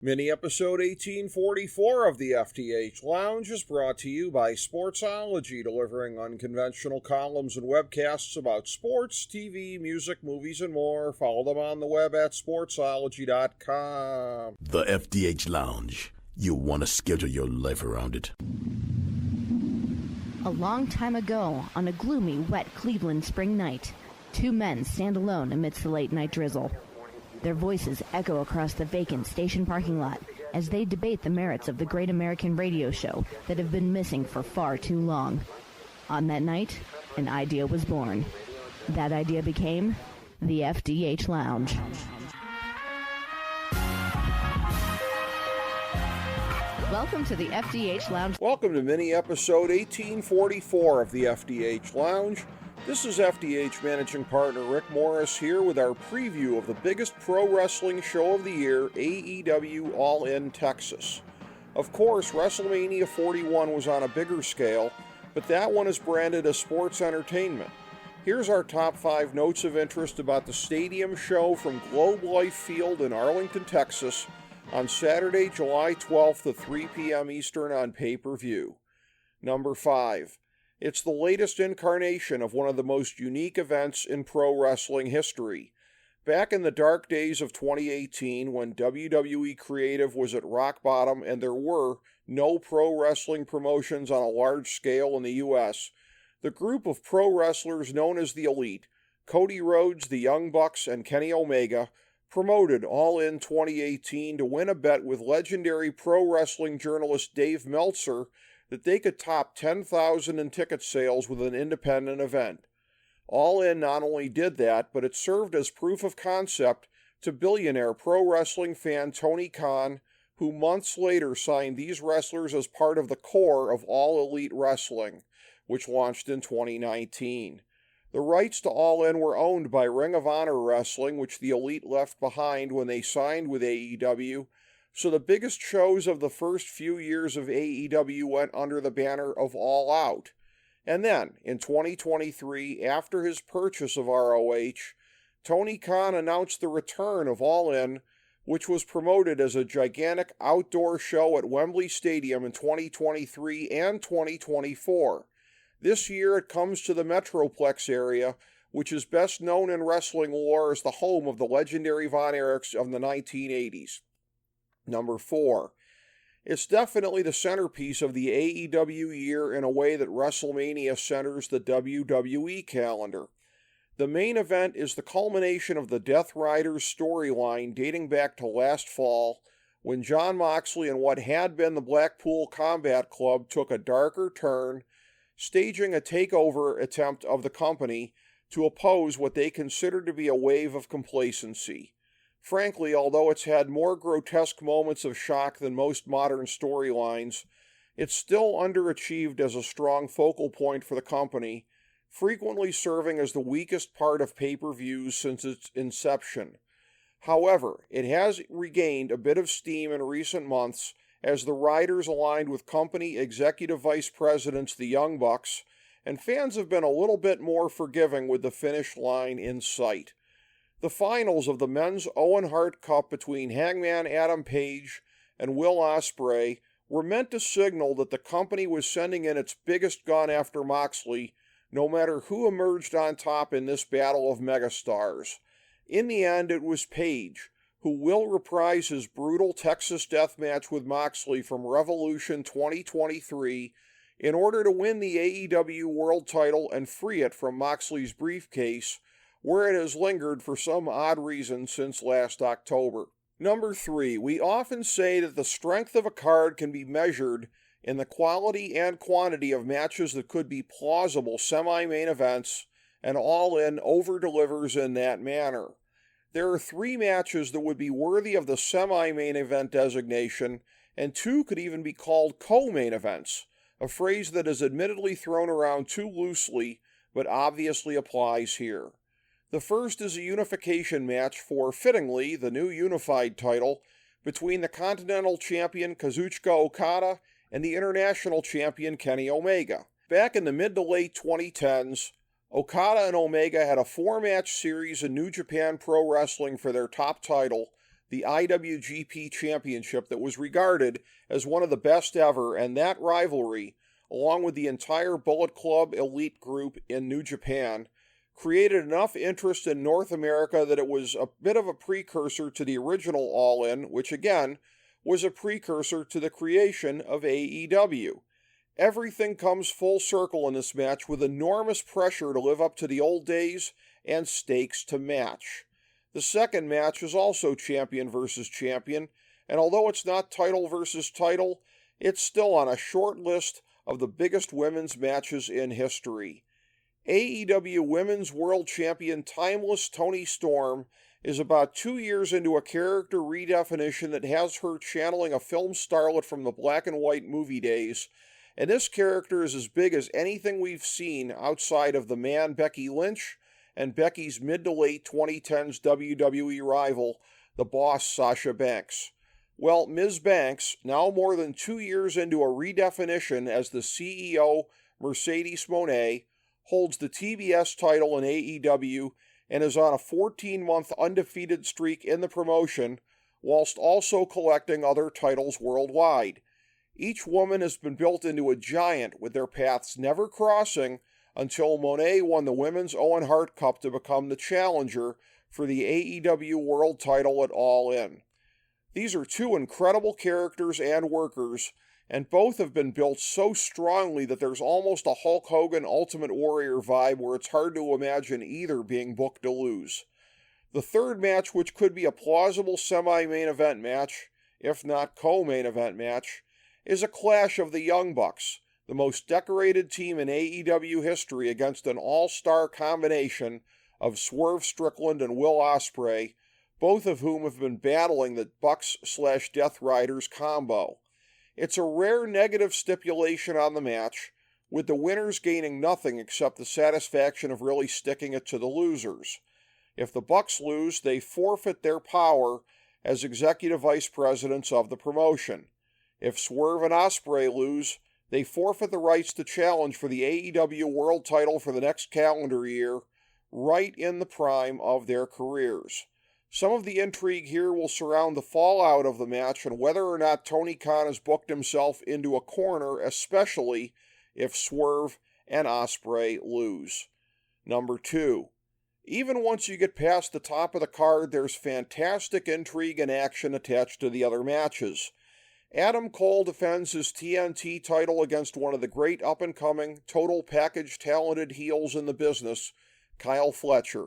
Mini episode 1844 of the FDH Lounge is brought to you by Sportsology, delivering unconventional columns and webcasts about sports, TV, music, movies, and more. Follow them on the web at sportsology.com. The FDH Lounge. You want to schedule your life around it. A long time ago, on a gloomy, wet Cleveland spring night, two men stand alone amidst the late-night drizzle. Their voices echo across the vacant station parking lot as they debate the merits of the great American radio show that have been missing for far too long. On that night, an idea was born. That idea became the FDH Lounge. Welcome to the FDH Lounge. Welcome to mini episode 1844 of the FDH Lounge. This is FDH Managing Partner Rick Morris here with our preview of the biggest pro wrestling show of the year, AEW All In Texas. Of course, WrestleMania 41 was on a bigger scale, but that one is branded as sports entertainment. Here's our top 5 notes of interest about the stadium show from Globe Life Field in Arlington, Texas, on Saturday, July 12th at 3 p.m. Eastern on pay-per-view. Number 5. It's the latest incarnation of one of the most unique events in pro wrestling history. Back in the dark days of 2018, when WWE Creative was at rock bottom and there were no pro wrestling promotions on a large scale in the U.S., the group of pro wrestlers known as the Elite, Cody Rhodes, the Young Bucks, and Kenny Omega, promoted All In 2018 to win a bet with legendary pro wrestling journalist Dave Meltzer that they could top 10,000 in ticket sales with an independent event. All In not only did that, but it served as proof of concept to billionaire pro wrestling fan Tony Khan, who months later signed these wrestlers as part of the core of All Elite Wrestling, which launched in 2019. The rights to All In were owned by Ring of Honor Wrestling, which the Elite left behind when they signed with AEW, so the biggest shows of the first few years of AEW went under the banner of All Out. And then, in 2023, after his purchase of ROH, Tony Khan announced the return of All In, which was promoted as a gigantic outdoor show at Wembley Stadium in 2023 and 2024. This year it comes to the Metroplex area, which is best known in wrestling lore as the home of the legendary Von Erichs of the 1980s. Number 4. It's definitely the centerpiece of the AEW year in a way that WrestleMania centers the WWE calendar. The main event is the culmination of the Death Riders storyline dating back to last fall, when Jon Moxley and what had been the Blackpool Combat Club took a darker turn, staging a takeover attempt of the company to oppose what they considered to be a wave of complacency. Frankly, although it's had more grotesque moments of shock than most modern storylines, it's still underachieved as a strong focal point for the company, frequently serving as the weakest part of pay-per-views since its inception. However, it has regained a bit of steam in recent months as the Riders aligned with company executive vice presidents the Young Bucks, and fans have been a little bit more forgiving with the finish line in sight. The finals of the men's Owen Hart Cup between Hangman Adam Page and Will Ospreay were meant to signal that the company was sending in its biggest gun after Moxley, no matter who emerged on top in this battle of megastars. In the end, it was Page, who will reprise his brutal Texas death match with Moxley from Revolution 2023 in order to win the AEW World title and free it from Moxley's briefcase, where it has lingered for some odd reason since last October. Number 3, we often say that the strength of a card can be measured in the quality and quantity of matches that could be plausible semi-main events, and All In over-delivers in that manner. There are 3 matches that would be worthy of the semi-main event designation, and 2 could even be called co-main events, a phrase that is admittedly thrown around too loosely, but obviously applies here. The first is a unification match for, fittingly, the new unified title between the Continental Champion Kazuchika Okada and the International Champion Kenny Omega. Back in the mid to late 2010s, Okada and Omega had a 4-match series in New Japan Pro Wrestling for their top title, the IWGP Championship that was regarded as one of the best ever, and that rivalry, along with the entire Bullet Club elite group in New Japan, created enough interest in North America that it was a bit of a precursor to the original All In, which again was a precursor to the creation of AEW. Everything comes full circle in this match with enormous pressure to live up to the old days and stakes to match. The second match is also champion versus champion, and although it's not title versus title, it's still on a short list of the biggest women's matches in history. AEW Women's World Champion Timeless Toni Storm is about 2 years into a character redefinition that has her channeling a film starlet from the black and white movie days, and this character is as big as anything we've seen outside of the Man Becky Lynch and Becky's mid to late 2010s WWE rival, the Boss Sasha Banks. Well, Ms. Banks, now more than 2 years into a redefinition as the CEO, Mercedes Moné, holds the TBS title in AEW and is on a 14-month undefeated streak in the promotion, whilst also collecting other titles worldwide. Each woman has been built into a giant, with their paths never crossing until Moné won the Women's Owen Hart Cup to become the challenger for the AEW World title at All In. These are two incredible characters and workers, and both have been built so strongly that there's almost a Hulk Hogan Ultimate Warrior vibe where it's hard to imagine either being booked to lose. The third match, which could be a plausible semi-main event match, if not co-main event match, is a clash of the Young Bucks, the most decorated team in AEW history, against an all-star combination of Swerve Strickland and Will Ospreay, both of whom have been battling the Bucks/Death Riders combo. It's a rare negative stipulation on the match, with the winners gaining nothing except the satisfaction of really sticking it to the losers. If the Bucks lose, they forfeit their power as executive vice presidents of the promotion. If Swerve and Ospreay lose, they forfeit the rights to challenge for the AEW World title for the next calendar year, right in the prime of their careers. Some of the intrigue here will surround the fallout of the match and whether or not Tony Khan has booked himself into a corner, especially if Swerve and Ospreay lose. Number 2. Even once you get past the top of the card, there's fantastic intrigue and action attached to the other matches. Adam Cole defends his TNT title against one of the great up-and-coming, total package talented heels in the business, Kyle Fletcher.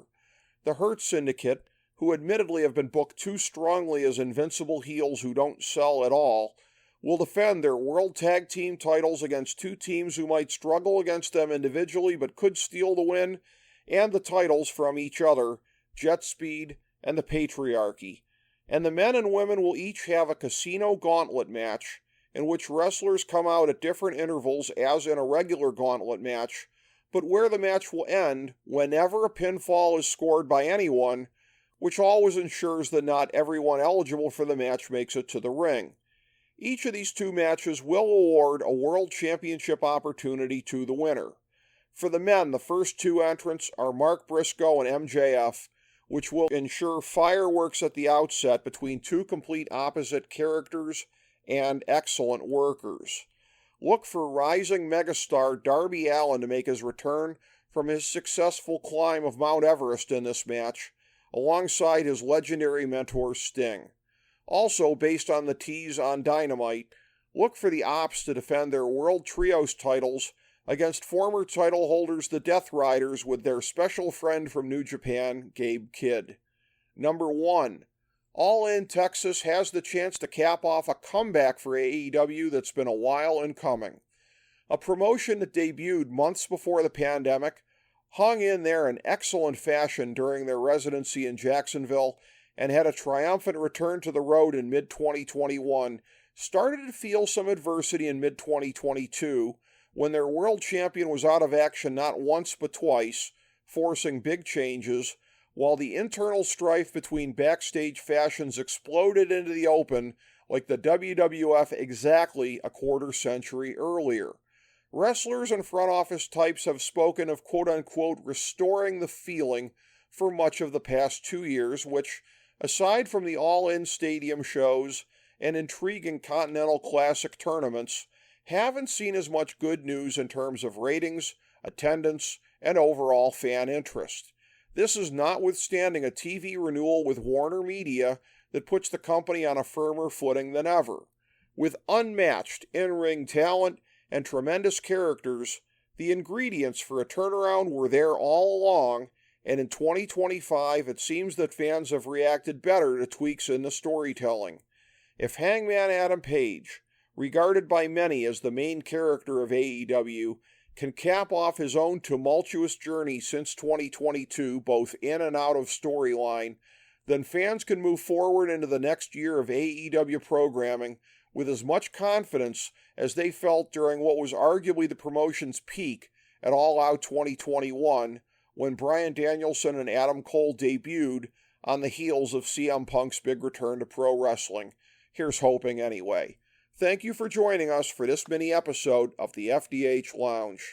The Hurt Syndicate, who admittedly have been booked too strongly as invincible heels who don't sell at all, will defend their World Tag Team titles against two teams who might struggle against them individually but could steal the win, and the titles from each other, Jet Speed and the Patriarchy. And the men and women will each have a casino gauntlet match, in which wrestlers come out at different intervals as in a regular gauntlet match, but where the match will end whenever a pinfall is scored by anyone, which always ensures that not everyone eligible for the match makes it to the ring. Each of these two matches will award a World Championship opportunity to the winner. For the men, the first two entrants are Mark Briscoe and MJF, which will ensure fireworks at the outset between two complete opposite characters and excellent workers. Look for rising megastar Darby Allin to make his return from his successful climb of Mount Everest in this match, alongside his legendary mentor Sting. Also, based on the tease on Dynamite, look for the Ops to defend their World Trios titles against former title holders the Death Riders with their special friend from New Japan, Gabe Kidd. Number 1. All In Texas has the chance to cap off a comeback for AEW that's been a while in coming. A promotion that debuted months before the pandemic, hung in there in excellent fashion during their residency in Jacksonville, and had a triumphant return to the road in mid-2021, started to feel some adversity in mid-2022, when their world champion was out of action not once but twice, forcing big changes, while the internal strife between backstage factions exploded into the open like the WWF exactly a quarter century earlier. Wrestlers and front office types have spoken of quote-unquote restoring the feeling for much of the past 2 years, which, Aside from the all-in stadium shows and intriguing Continental Classic tournaments, haven't seen as much good news in terms of ratings, attendance, and overall fan interest. This is notwithstanding a TV renewal with Warner Media that puts the company on a firmer footing than ever. With unmatched in-ring talent and tremendous characters, the ingredients for a turnaround were there all along, and in 2025 it seems that fans have reacted better to tweaks in the storytelling. If Hangman Adam Page, regarded by many as the main character of AEW, can cap off his own tumultuous journey since 2022, both in and out of storyline, then fans can move forward into the next year of AEW programming with as much confidence as they felt during what was arguably the promotion's peak at All Out 2021, when Bryan Danielson and Adam Cole debuted on the heels of CM Punk's big return to pro wrestling. Here's hoping anyway. Thank you for joining us for this mini episode of the FDH Lounge.